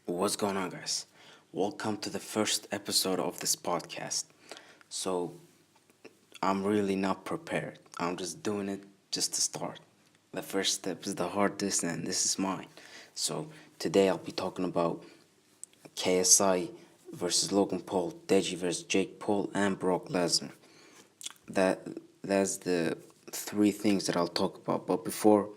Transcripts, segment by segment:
What's going on, guys? Welcome to the first episode of this podcast. So, I'm really not prepared. I'm just doing it just to start. The first step is the hardest, and this is mine. So, today I'll be talking about KSI versus Logan Paul, Deji versus Jake Paul, and Brock Lesnar. That that's the three things that I'll talk about. But before,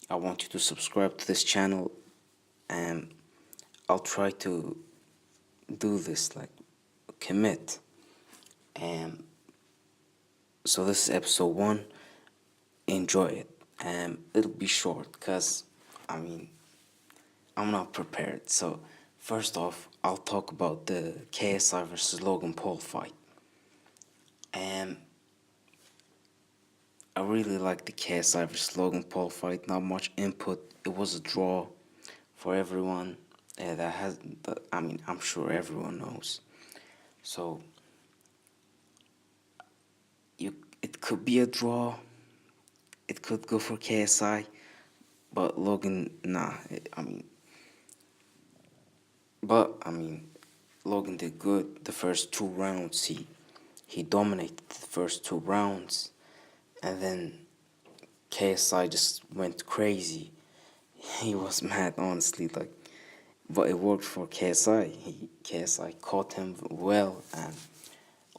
I want you to subscribe to this channel, and I'll try to do this, like commit. And so this is episode one. Enjoy it. And it'll be short because I mean I'm not prepared. So first off, I'll talk about the KSI versus Logan Paul fight. And I really like the KSI versus Logan Paul fight. Not much input. It was a draw for everyone. I'm sure everyone knows. So it could be a draw. It could go for KSI, but Logan, nah. I mean, Logan did good the first 2 rounds. He dominated the first 2 rounds, and then KSI just went crazy. He was mad, honestly. But it worked for KSI. KSI caught him well, and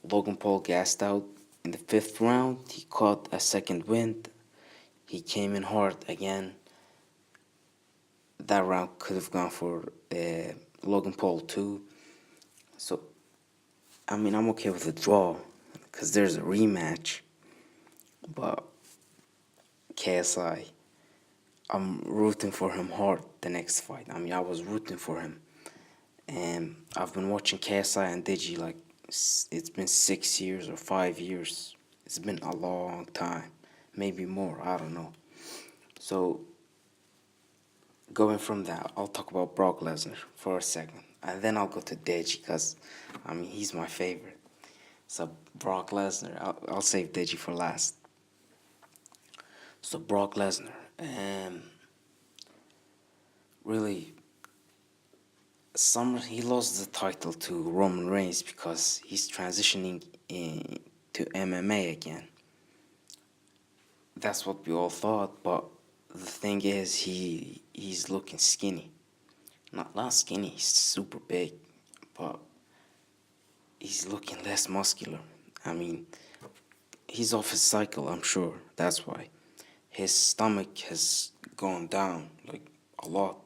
Logan Paul gassed out in the 5th round. He caught a second wind. He came in hard again. That round could have gone for Logan Paul too. So, I'm okay with the draw because there's a rematch. But KSI, I'm rooting for him hard the next fight. I was rooting for him. And I've been watching KSI and Digi like it's been 6 years or 5 years. It's been a long time. Maybe more, I don't know. So, going from that, I'll talk about Brock Lesnar for a second. And then I'll go to Deji because, he's my favorite. So, Brock Lesnar, I'll save Deji for last. So, Brock Lesnar, really, he lost the title to Roman Reigns because he's transitioning to MMA again. That's what we all thought, but the thing is, he's looking skinny. Not skinny, he's super big, but he's looking less muscular. I mean, he's off his cycle, I'm sure. That's why. His stomach has gone down, like, a lot.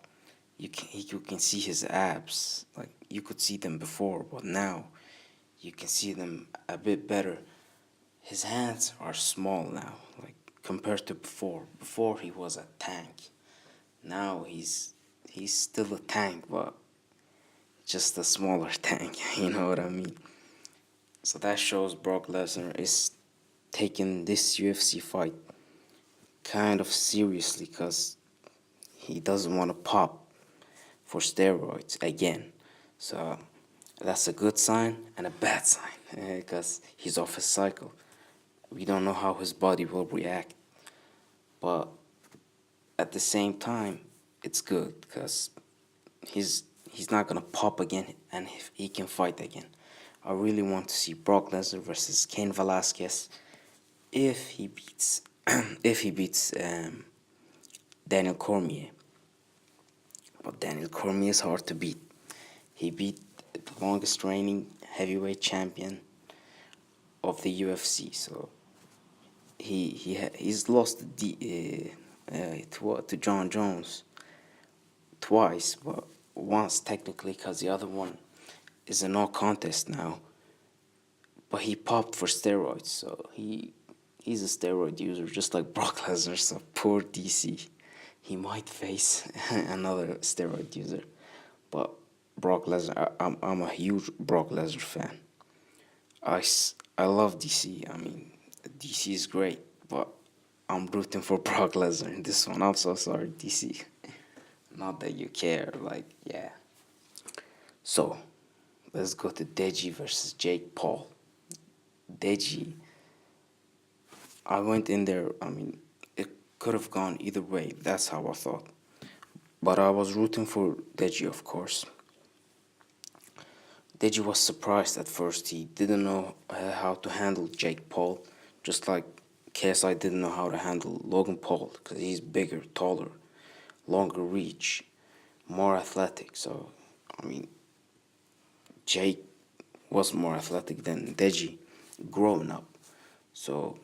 You can see his abs. Like, you could see them before, but now you can see them a bit better. His hands are small now, like, compared to before. Before, he was a tank. Now he's still a tank, but just a smaller tank. You know what I mean? So that shows Brock Lesnar is taking this UFC fight kind of seriously because he doesn't want to pop for steroids again. So that's a good sign and a bad sign because he's off his cycle. We don't know how his body will react, but at the same time, it's good because he's not gonna pop again, and he can fight again. I really want to see Brock Lesnar versus Cain Velasquez if he beats if he beats Daniel Cormier. But Daniel Cormier is hard to beat. He beat the longest reigning heavyweight champion of the UFC. So he's lost to John Jones twice, but once technically because the other one is a no contest now. But he popped for steroids, so he's a steroid user, just like Brock Lesnar. So poor DC, he might face another steroid user. But Brock Lesnar, I'm a huge Brock Lesnar fan. I love DC. DC is great, but I'm rooting for Brock Lesnar in this one. I'm so sorry, DC. Not that you care, yeah. So, let's go to Deji versus Jake Paul. Deji, I went in there, it could have gone either way. That's how I thought. But I was rooting for Deji, of course. Deji was surprised at first. He didn't know how to handle Jake Paul, just like KSI didn't know how to handle Logan Paul because he's bigger, taller, longer reach, more athletic. So, I mean, Jake was more athletic than Deji growing up. So,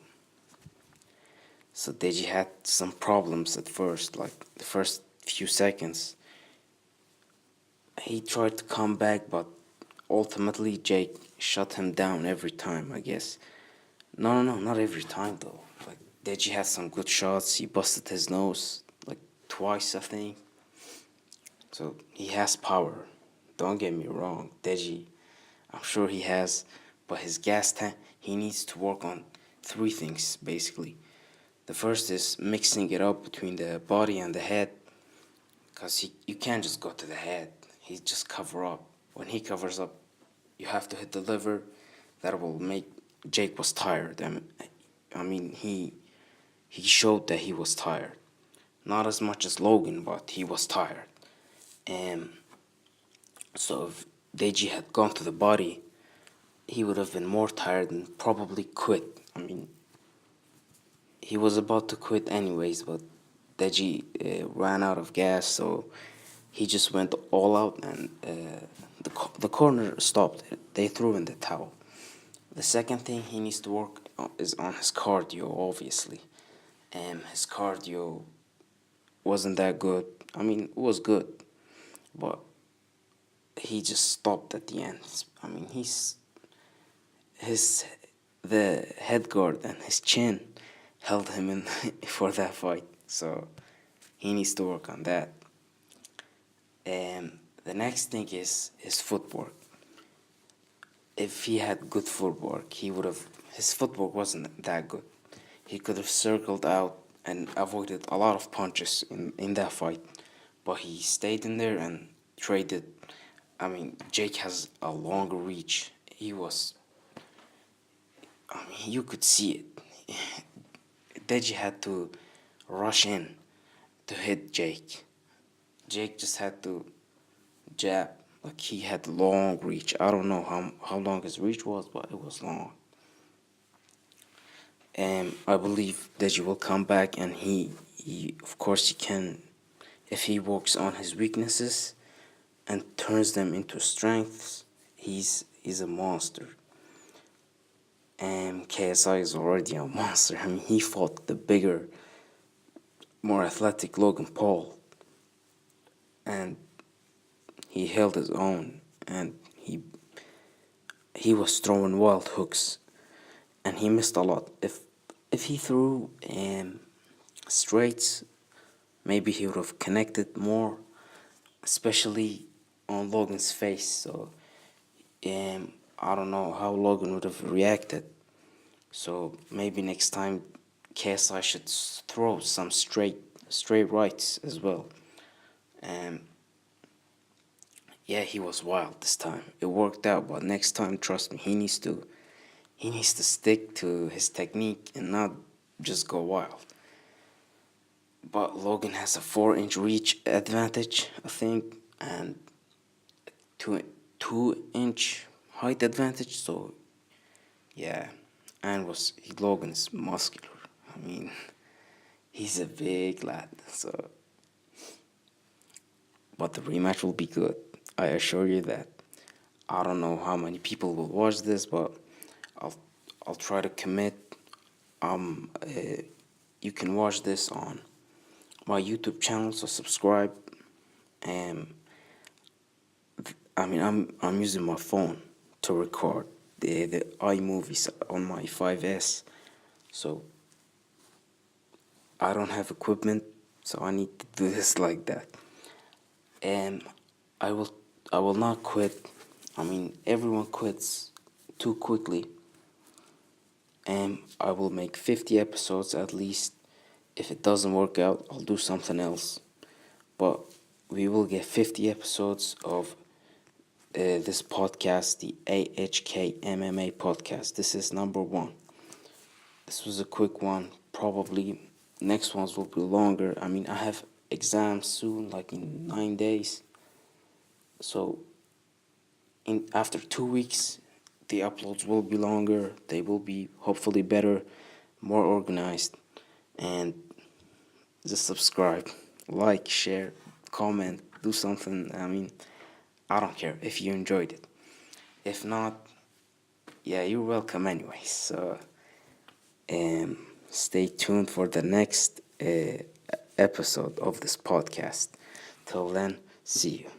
so Deji had some problems at first, like the first few seconds. He tried to come back, but ultimately Jake shut him down every time, I guess. No, not every time though. Like Deji had some good shots. He busted his nose like twice, I think. So he has power. Don't get me wrong, Deji. I'm sure he has, but his gas tank. He needs to work on three things basically. The first is mixing it up between the body and the head, cause you can't just go to the head. He just cover up. When he covers up, you have to hit the liver. That will make Jake was tired. I mean he showed that he was tired. Not as much as Logan, but he was tired. And so if Deji had gone to the body, he would have been more tired and probably quit. I mean, he was about to quit anyways, but Deji ran out of gas, so he just went all out, and the corner stopped. They threw in the towel. The second thing he needs to work is on his cardio, obviously. And his cardio wasn't that good. I mean, it was good, but he just stopped at the end. I mean, his the head guard and his chin held him in for that fight. So he needs to work on that. And the next thing is his footwork. If he had good footwork, he would have. His footwork wasn't that good. He could have circled out and avoided a lot of punches in that fight, but he stayed in there and traded. I mean, Jake has a longer reach. He was. I mean, you could see it. Deji had to rush in to hit Jake. Jake just had to jab. Like he had long reach. I don't know how long his reach was, but it was long. And I believe Deji will come back, and he of course he can, if he works on his weaknesses and turns them into strengths. He's a monster. And KSI is already a monster. I mean, he fought the bigger, more athletic Logan Paul, and he held his own, and he was throwing wild hooks, and he missed a lot. If he threw straights, maybe he would have connected more, especially on Logan's face. So I don't know how Logan would have reacted. So maybe next time KSI should throw some straight rights as well. And yeah, he was wild this time. It worked out, but next time, trust me, he needs to stick to his technique and not just go wild. But Logan has a 4-inch reach advantage, I think, and 2-inch height advantage. So yeah, and Logan's muscular. I mean, he's a big lad. So, but the rematch will be good. I assure you that. I don't know how many people will watch this, but I'll I'll try to commit. You can watch this on my YouTube channel, so subscribe. And I mean, I'm using my phone to record the iMovies on my 5S, so I don't have equipment, so I need to do this like that. And I will I will not quit. I mean, everyone quits too quickly. And I will make 50 episodes at least. If it doesn't work out, I'll do something else. But we will get 50 episodes of this podcast, the AHK MMA Podcast. This is number 1. This was a quick one. Probably next ones will be longer. I mean, I have exams soon, like in 9 days. So after 2 weeks, the uploads will be longer. They will be hopefully better, more organized, and just subscribe, like, share, comment, do something. I mean, I don't care if you enjoyed it. If not, yeah, you're welcome anyway. So, stay tuned for the next episode of this podcast. Till then, see you.